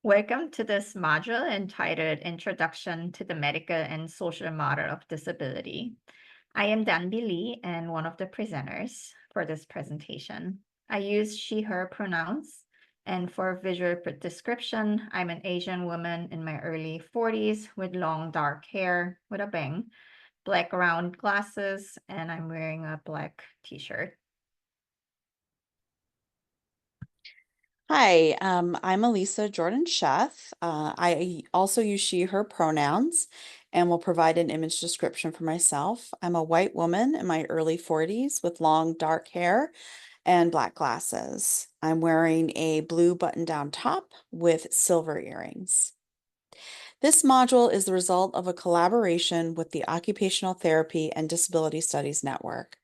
Welcome to this module entitled Introduction to the Medical and Social Model of Disability. I am Danby Lee and one of the presenters for this presentation. I use she, her pronouns, and for visual description, I'm an Asian woman in my early 40s with long dark hair with a bang, black round glasses, and I'm wearing a black t-shirt. Hi, I'm Elisa Jordan Sheth. I also use she, her pronouns and will provide an image description for myself. I'm a white woman in my early 40s with long dark hair and black glasses. I'm wearing a blue button-down top with silver earrings. This module is the result of a collaboration with the Occupational Therapy and Disability Studies Network.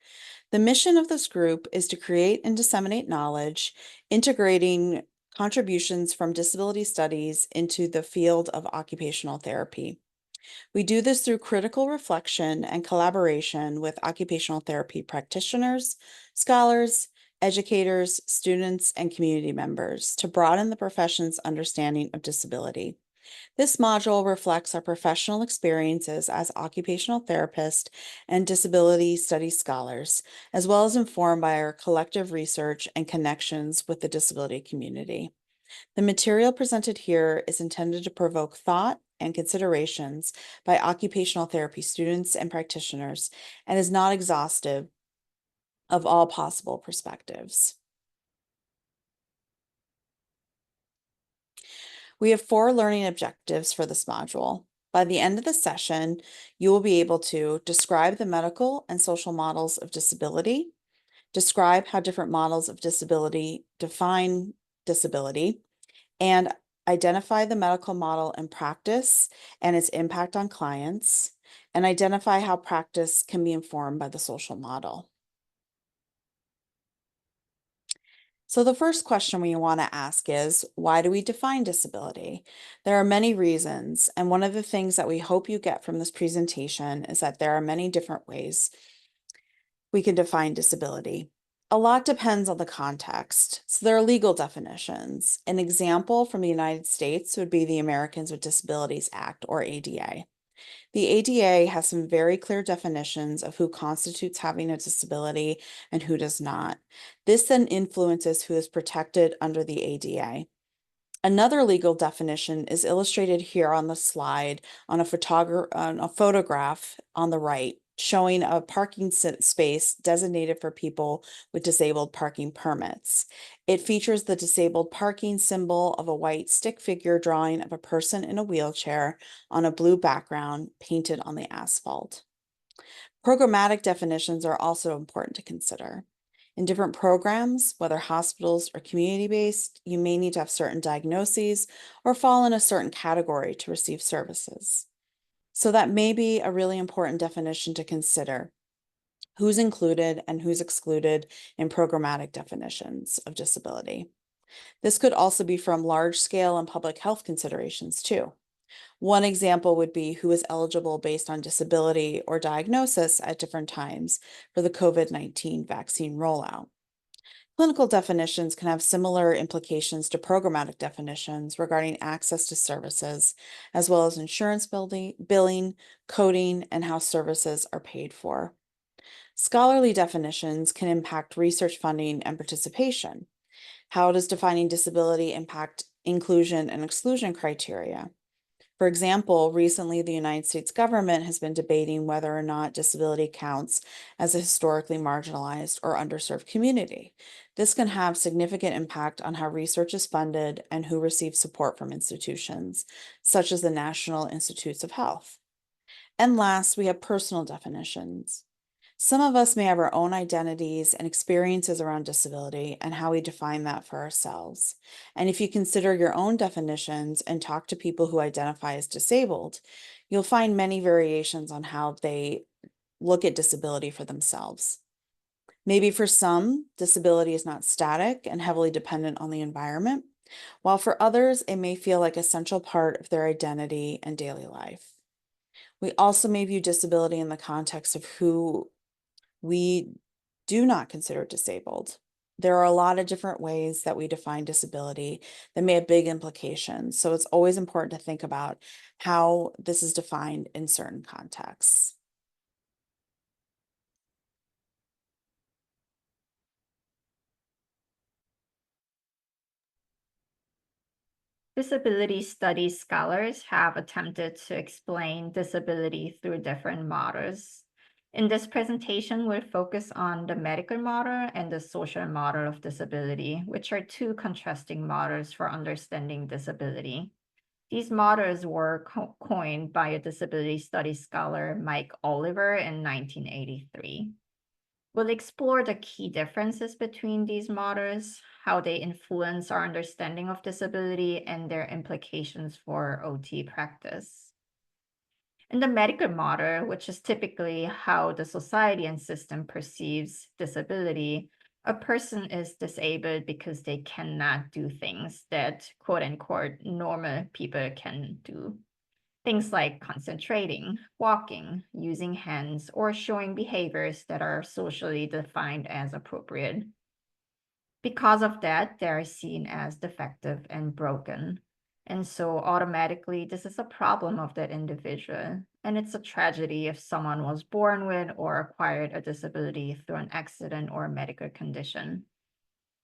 The mission of this group is to create and disseminate knowledge, integrating contributions from disability studies into the field of occupational therapy. We do this through critical reflection and collaboration with occupational therapy practitioners, scholars, educators, students, and community members to broaden the profession's understanding of disability. This module reflects our professional experiences as occupational therapists and disability studies scholars, as well as informed by our collective research and connections with the disability community. The material presented here is intended to provoke thought and considerations by occupational therapy students and practitioners and is not exhaustive of all possible perspectives. We have 4 learning objectives for this module. By the end of the session, you will be able to describe the medical and social models of disability, describe how different models of disability define disability, and identify the medical model in practice and its impact on clients, and identify how practice can be informed by the social model. So the first question we want to ask is, why do we define disability? There are many reasons, and one of the things that we hope you get from this presentation is that there are many different ways we can define disability. A lot depends on the context. So there are legal definitions. An example from the United States would be the Americans with Disabilities Act, or ADA. The ADA has some very clear definitions of who constitutes having a disability and who does not. This then influences who is protected under the ADA. Another legal definition is illustrated here on the slide on a photograph on the right, showing a parking space designated for people with disabled parking permits. It features the disabled parking symbol of a white stick figure drawing of a person in a wheelchair on a blue background painted on the asphalt. Programmatic definitions are also important to consider. In different programs, whether hospitals or community-based, you may need to have certain diagnoses or fall in a certain category to receive services. So that may be a really important definition to consider. Who's included and who's excluded in programmatic definitions of disability. This could also be from large-scale and public health considerations too. One example would be who is eligible based on disability or diagnosis at different times for the COVID-19 vaccine rollout. Clinical definitions can have similar implications to programmatic definitions regarding access to services, as well as insurance billing, coding, and how services are paid for. Scholarly definitions can impact research funding and participation. How does defining disability impact inclusion and exclusion criteria? For example, recently the United States government has been debating whether or not disability counts as a historically marginalized or underserved community. This can have significant impact on how research is funded and who receives support from institutions, such as the National Institutes of Health. And last, we have personal definitions. Some of us may have our own identities and experiences around disability and how we define that for ourselves. And if you consider your own definitions and talk to people who identify as disabled, you'll find many variations on how they look at disability for themselves. Maybe for some, disability is not static and heavily dependent on the environment, while for others, it may feel like an essential part of their identity and daily life. We also may view disability in the context of who we do not consider disabled. There are a lot of different ways that we define disability that may have big implications. So it's always important to think about how this is defined in certain contexts. Disability studies scholars have attempted to explain disability through different models. In this presentation, we'll focus on the medical model and the social model of disability, which are two contrasting models for understanding disability. These models were coined by a disability studies scholar, Mike Oliver, in 1983. We'll explore the key differences between these models, how they influence our understanding of disability, and their implications for OT practice. In the medical model, which is typically how the society and system perceives disability, a person is disabled because they cannot do things that quote unquote normal people can do. Things like concentrating, walking, using hands, or showing behaviors that are socially defined as appropriate. Because of that, they are seen as defective and broken. And so automatically, this is a problem of that individual. And it's a tragedy if someone was born with or acquired a disability through an accident or a medical condition.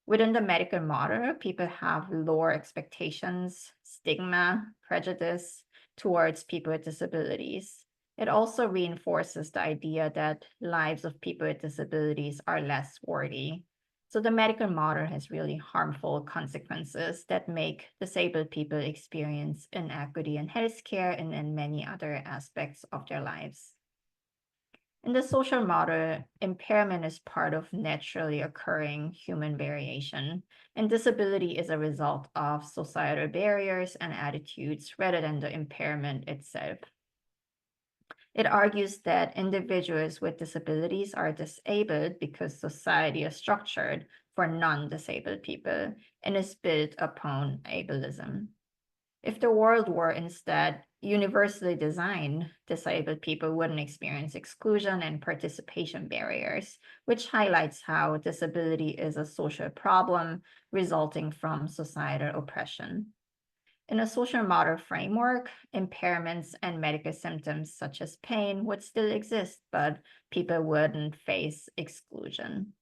Within the medical model, people have lower expectations, stigma, prejudice towards people with disabilities. It also reinforces the idea that lives of people with disabilities are less worthy. So the medical model has really harmful consequences that make disabled people experience inequity in healthcare and in many other aspects of their lives. In the social model, impairment is part of naturally occurring human variation, and disability is a result of societal barriers and attitudes rather than the impairment itself. It argues that individuals with disabilities are disabled because society is structured for non-disabled people and is built upon ableism. If the world were instead universally designed, disabled people wouldn't experience exclusion and participation barriers, which highlights how disability is a social problem resulting from societal oppression. In a social model framework, impairments and medical symptoms such as pain would still exist, but people wouldn't face exclusion.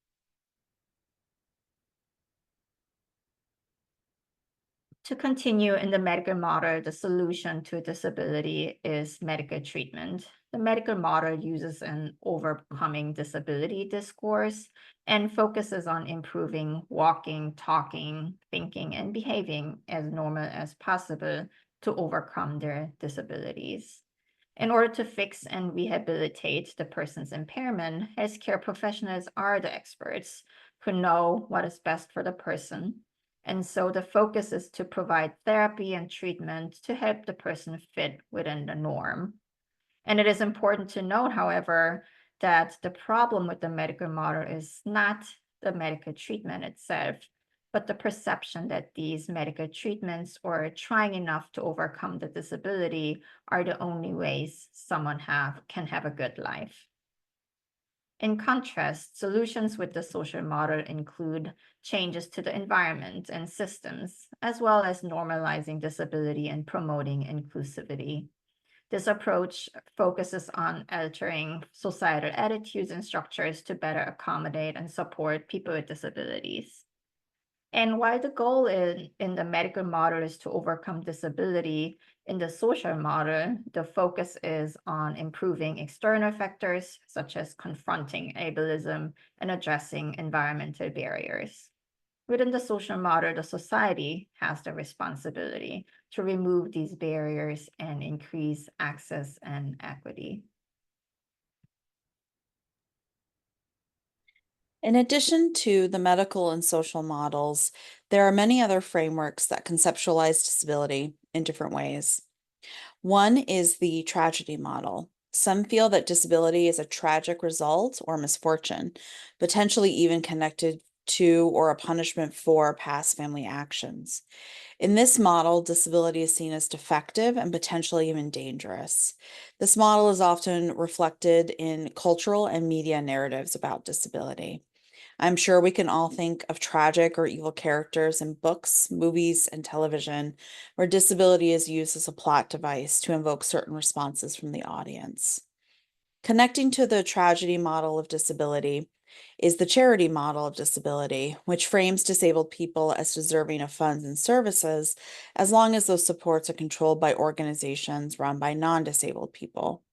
To continue in the medical model, the solution to disability is medical treatment. The medical model uses an overcoming disability discourse and focuses on improving walking, talking, thinking, and behaving as normal as possible to overcome their disabilities. In order to fix and rehabilitate the person's impairment, healthcare professionals are the experts who know what is best for the person. And so the focus is to provide therapy and treatment to help the person fit within the norm. And it is important to note, however, that the problem with the medical model is not the medical treatment itself, but the perception that these medical treatments or trying enough to overcome the disability are the only ways someone can have a good life. In contrast, solutions with the social model include changes to the environment and systems, as well as normalizing disability and promoting inclusivity. This approach focuses on altering societal attitudes and structures to better accommodate and support people with disabilities. And while the goal in the medical model is to overcome disability, in the social model, the focus is on improving external factors, such as confronting ableism and addressing environmental barriers. Within the social model, the society has the responsibility to remove these barriers and increase access and equity. In addition to the medical and social models, there are many other frameworks that conceptualize disability in different ways. One is the tragedy model. Some feel that disability is a tragic result or misfortune, potentially even connected to or a punishment for past family actions. In this model, disability is seen as defective and potentially even dangerous. This model is often reflected in cultural and media narratives about disability. I'm sure we can all think of tragic or evil characters in books, movies, and television where disability is used as a plot device to invoke certain responses from the audience. Connecting to the tragedy model of disability is the charity model of disability, which frames disabled people as deserving of funds and services as long as those supports are controlled by organizations run by non-disabled people.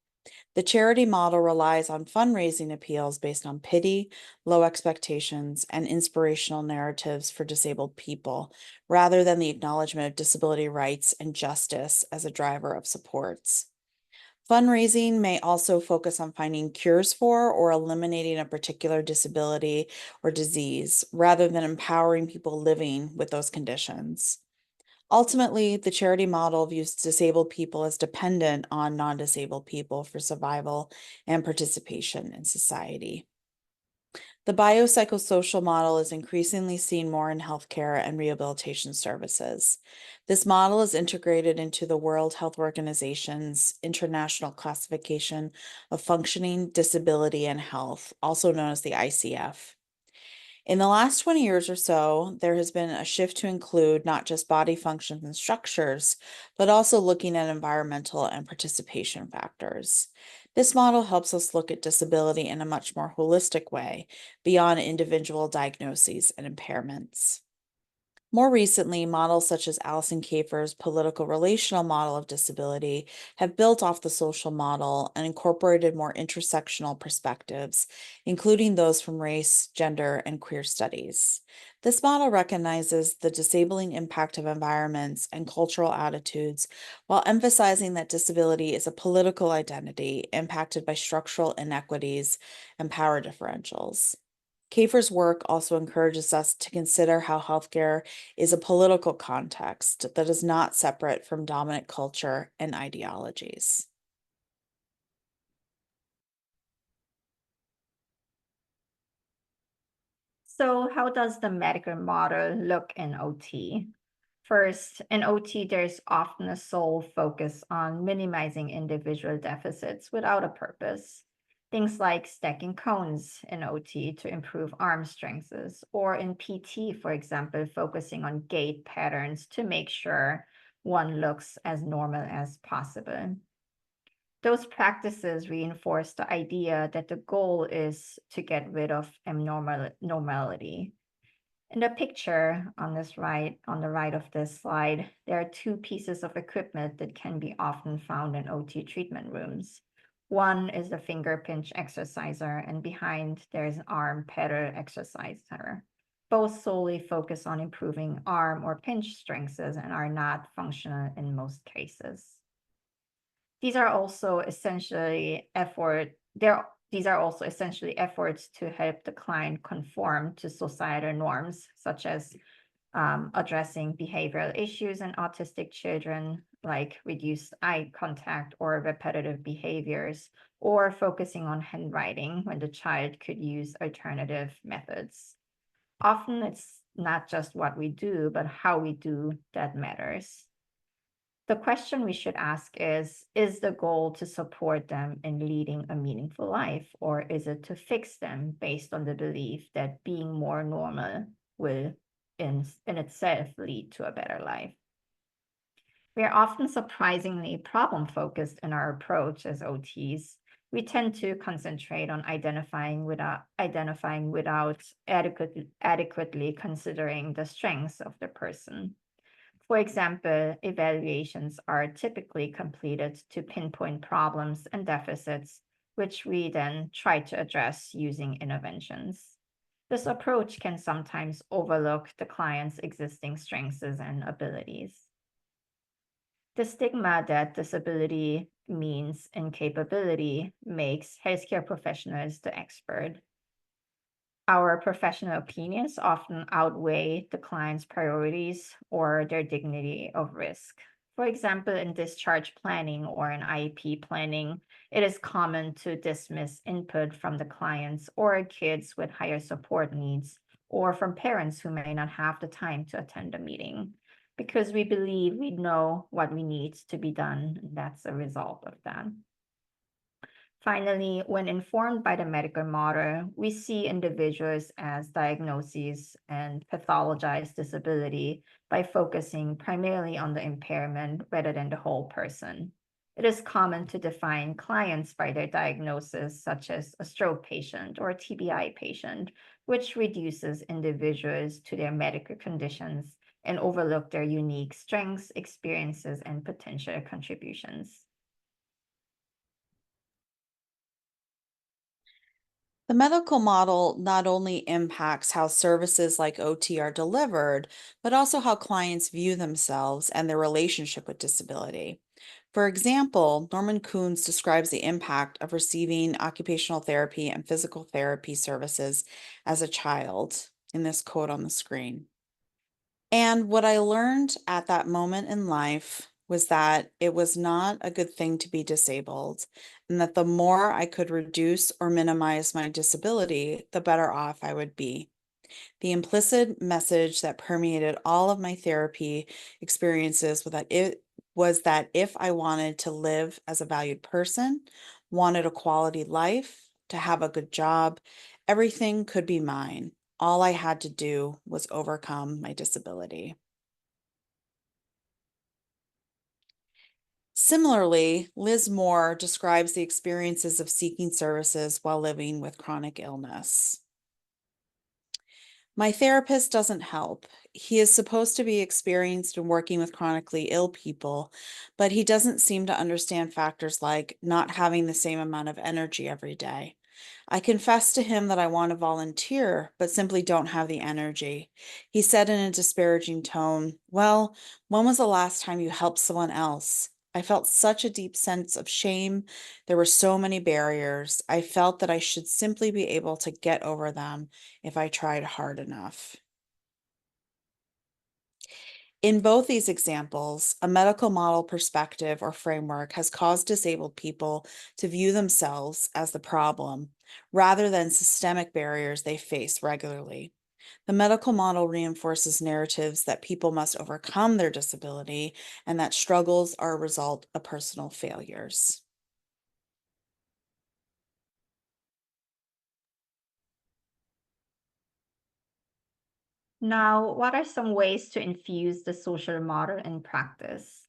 The charity model relies on fundraising appeals based on pity, low expectations, and inspirational narratives for disabled people, rather than the acknowledgement of disability rights and justice as a driver of supports. Fundraising may also focus on finding cures for or eliminating a particular disability or disease, rather than empowering people living with those conditions. Ultimately, the charity model views disabled people as dependent on non-disabled people for survival and participation in society. The biopsychosocial model is increasingly seen more in healthcare and rehabilitation services. This model is integrated into the World Health Organization's International Classification of Functioning, Disability, and Health, also known as the ICF. In the last 20 years or so, there has been a shift to include not just body functions and structures, but also looking at environmental and participation factors. This model helps us look at disability in a much more holistic way, beyond individual diagnoses and impairments. More recently, models such as Alison Kafer's political relational model of disability have built off the social model and incorporated more intersectional perspectives, including those from race, gender, and queer studies. This model recognizes the disabling impact of environments and cultural attitudes while emphasizing that disability is a political identity impacted by structural inequities and power differentials. Kafer's work also encourages us to consider how healthcare is a political context that is not separate from dominant culture and ideologies. So how does the medical model look in OT? First, in OT, there's often a sole focus on minimizing individual deficits without a purpose. Things like stacking cones in OT to improve arm strengths, or in PT, for example, focusing on gait patterns to make sure one looks as normal as possible. Those practices reinforce the idea that the goal is to get rid of normality. In the picture on the right of this slide, there are two pieces of equipment that can be often found in OT treatment rooms. One is the finger pinch exerciser, and behind there's an arm pedal exerciser. Both solely focus on improving arm or pinch strengths and are not functional in most cases. These are also essentially these are also essentially efforts to help the client conform to societal norms, such as addressing behavioral issues in autistic children, like reduced eye contact or repetitive behaviors, or focusing on handwriting when the child could use alternative methods. Often it's not just what we do, but how we do that matters. The question we should ask is the goal to support them in leading a meaningful life, or is it to fix them based on the belief that being more normal will in itself lead to a better life? We are often surprisingly problem-focused in our approach as OTs. We tend to concentrate on identifying without adequately considering the strengths of the person. For example, evaluations are typically completed to pinpoint problems and deficits, which we then try to address using interventions. This approach can sometimes overlook the client's existing strengths and abilities. The stigma that disability means incapability makes healthcare professionals the expert. Our professional opinions often outweigh the client's priorities or their dignity of risk. For example, in discharge planning or in IEP planning, it is common to dismiss input from the clients or kids with higher support needs, or from parents who may not have the time to attend a meeting, because we believe we know what we need to be done. And that's a result of that. Finally, when informed by the medical model, we see individuals as diagnoses and pathologized disability by focusing primarily on the impairment rather than the whole person. It is common to define clients by their diagnosis, such as a stroke patient or a TBI patient, which reduces individuals to their medical conditions and overlook their unique strengths, experiences, and potential contributions. The medical model not only impacts how services like OT are delivered, but also how clients view themselves and their relationship with disability. For example, Norman Coons describes the impact of receiving occupational therapy and physical therapy services as a child in this quote on the screen. And what I learned at that moment in life was that it was not a good thing to be disabled, and that the more I could reduce or minimize my disability, the better off I would be. The implicit message that permeated all of my therapy experiences was that if I wanted to live as a valued person, wanted a quality life, to have a good job, everything could be mine. All I had to do was overcome my disability. Similarly, Liz Moore describes the experiences of seeking services while living with chronic illness. My therapist doesn't help. He is supposed to be experienced in working with chronically ill people, but he doesn't seem to understand factors like not having the same amount of energy every day. I confessed to him that I want to volunteer, but simply don't have the energy. He said in a disparaging tone, "Well, when was the last time you helped someone else?" I felt such a deep sense of shame. There were so many barriers. I felt that I should simply be able to get over them if I tried hard enough. In both these examples, a medical model perspective or framework has caused disabled people to view themselves as the problem rather than systemic barriers they face regularly. The medical model reinforces narratives that people must overcome their disability and that struggles are a result of personal failures. Now, what are some ways to infuse the social model in practice?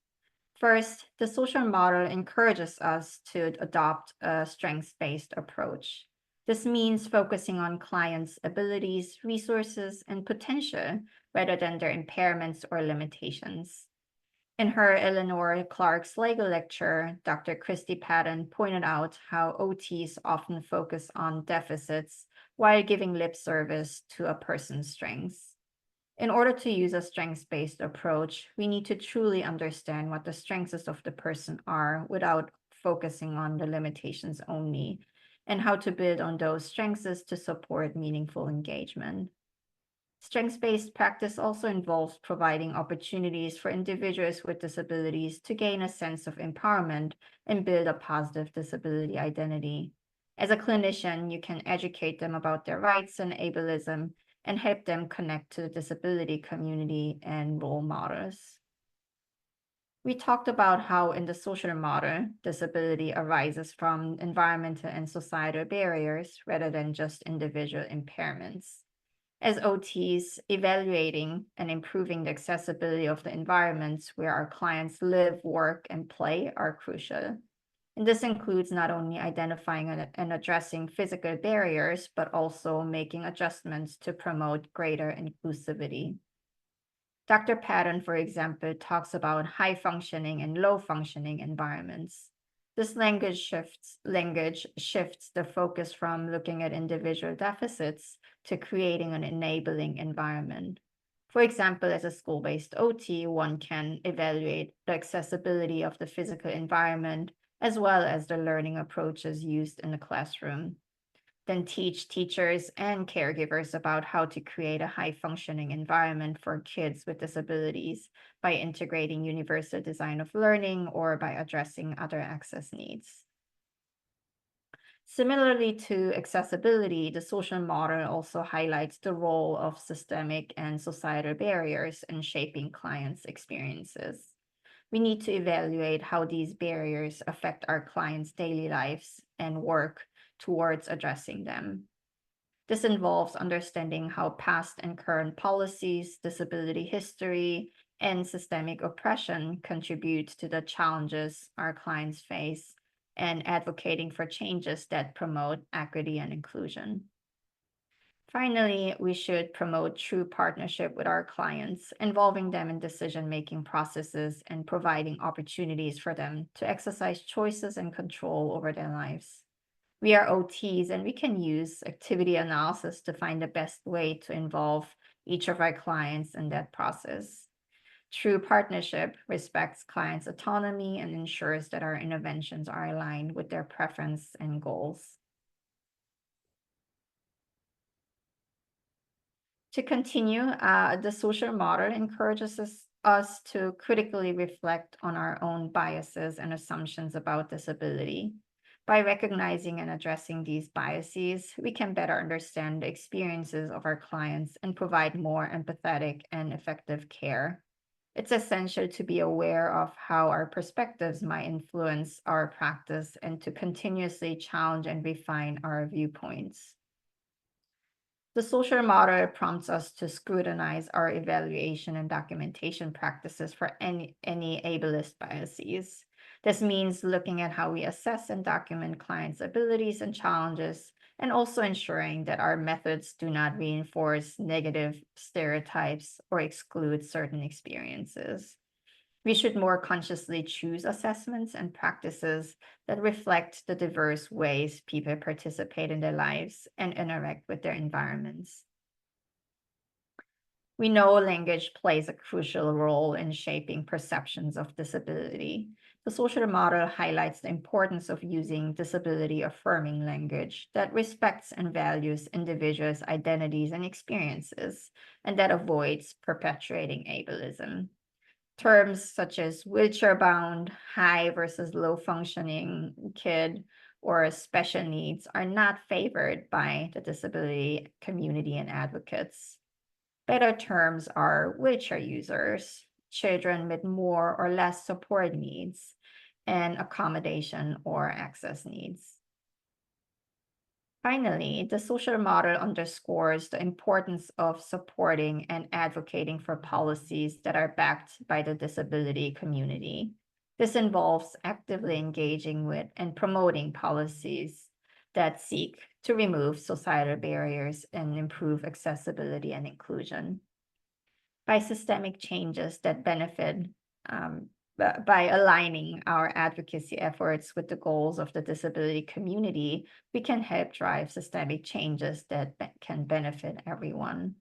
First, the social model encourages us to adopt a strengths-based approach. This means focusing on clients' abilities, resources, and potential rather than their impairments or limitations. In her Eleanor Clark's Lego lecture, Dr. Christy Patton pointed out how OTs often focus on deficits while giving lip service to a person's strengths. In order to use a strengths-based approach, we need to truly understand what the strengths of the person are without focusing on the limitations only, and how to build on those strengths to support meaningful engagement. Strengths-based practice also involves providing opportunities for individuals with disabilities to gain a sense of empowerment and build a positive disability identity. As a clinician, you can educate them about their rights and ableism and help them connect to the disability community and role models. We talked about how in the social model, disability arises from environmental and societal barriers rather than just individual impairments. As OTs, evaluating and improving the accessibility of the environments where our clients live, work, and play are crucial. And this includes not only identifying and addressing physical barriers, but also making adjustments to promote greater inclusivity. Dr. Patton, for example, talks about high functioning and low functioning environments. This language shifts the focus from looking at individual deficits to creating an enabling environment. For example, as a school-based OT, one can evaluate the accessibility of the physical environment as well as the learning approaches used in the classroom, then teach teachers and caregivers about how to create a high-functioning environment for kids with disabilities by integrating universal design of learning or by addressing other access needs. Similarly to accessibility, the social model also highlights the role of systemic and societal barriers in shaping clients' experiences. we need to evaluate how these barriers affect our clients' daily lives and work towards addressing them. This involves understanding how past and current policies, disability history, and systemic oppression contribute to the challenges our clients face, and advocating for changes that promote equity and inclusion. Finally, we should promote true partnership with our clients, involving them in decision-making processes and providing opportunities for them to exercise choices and control over their lives. We are OTs and we can use activity analysis to find the best way to involve each of our clients in that process. True partnership respects clients' autonomy and ensures that our interventions are aligned with their preference and goals. To continue, the social model encourages us to critically reflect on our own biases and assumptions about disability. By recognizing and addressing these biases, we can better understand the experiences of our clients and provide more empathetic and effective care. It's essential to be aware of how our perspectives might influence our practice and to continuously challenge and refine our viewpoints. The social model prompts us to scrutinize our evaluation and documentation practices for any ableist biases. This means looking at how we assess and document clients' abilities and challenges, and also ensuring that our methods do not reinforce negative stereotypes or exclude certain experiences. We should more consciously choose assessments and practices that reflect the diverse ways people participate in their lives and interact with their environments. We know language plays a crucial role in shaping perceptions of disability. The social model highlights the importance of using disability-affirming language that respects and values individuals' identities and experiences, and that avoids perpetuating ableism. Terms such as wheelchair-bound, high versus low-functioning kid, or special needs are not favored by the disability community and advocates. Better terms are wheelchair users, children with more or less support needs, and accommodation or access needs. Finally, the social model underscores the importance of supporting and advocating for policies that are backed by the disability community. This involves actively engaging with and promoting policies that seek to remove societal barriers and improve accessibility and inclusion. By systemic changes that benefit by aligning our advocacy efforts with the goals of the disability community, we can help drive systemic changes that can benefit everyone.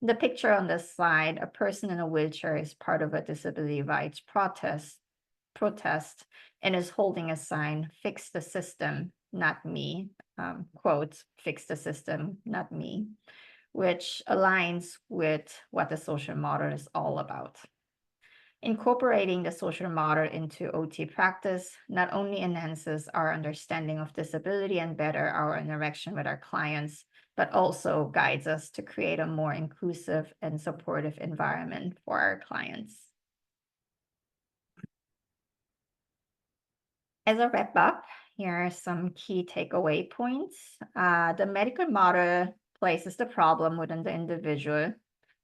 The picture on this slide, a person in a wheelchair is part of a disability rights protest and is holding a sign, "Fix the system, not me," quote, "Fix the system, not me," which aligns with what the social model is all about. Incorporating the social model into OT practice not only enhances our understanding of disability and better our interaction with our clients, but also guides us to create a more inclusive and supportive environment for our clients. As a wrap up, here are some key takeaway points. The medical model places the problem within the individual.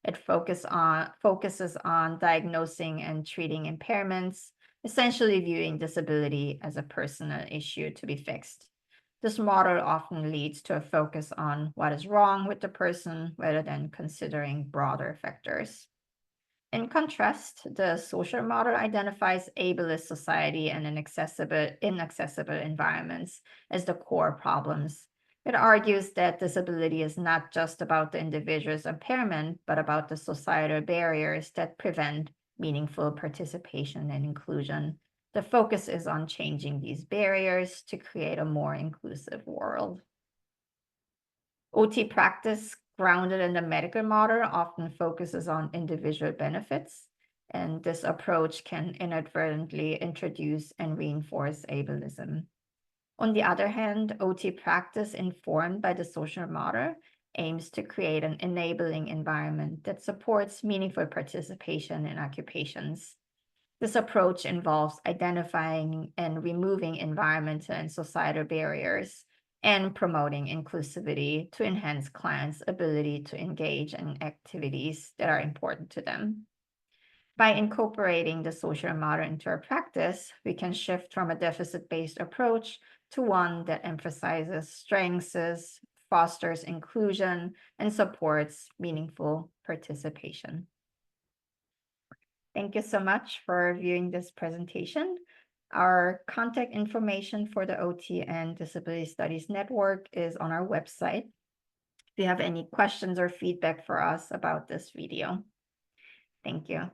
It focuses on diagnosing and treating impairments, essentially viewing disability as a personal issue to be fixed. This model often leads to a focus on what is wrong with the person rather than considering broader factors. In contrast, the social model identifies ableist society and inaccessible environments as the core problems. It argues that disability is not just about the individual's impairment, but about the societal barriers that prevent meaningful participation and inclusion. The focus is on changing these barriers to create a more inclusive world. OT practice grounded in the medical model often focuses on individual benefits, and this approach can inadvertently introduce and reinforce ableism. On the other hand, OT practice informed by the social model aims to create an enabling environment that supports meaningful participation in occupations. This approach involves identifying and removing environmental and societal barriers and promoting inclusivity to enhance clients' ability to engage in activities that are important to them. By incorporating the social model into our practice, we can shift from a deficit-based approach to one that emphasizes strengths, fosters inclusion, and supports meaningful participation. Thank you so much for viewing this presentation. Our contact information for the OT and Disability Studies Network is on our website. If you have any questions or feedback for us about this video. Thank you.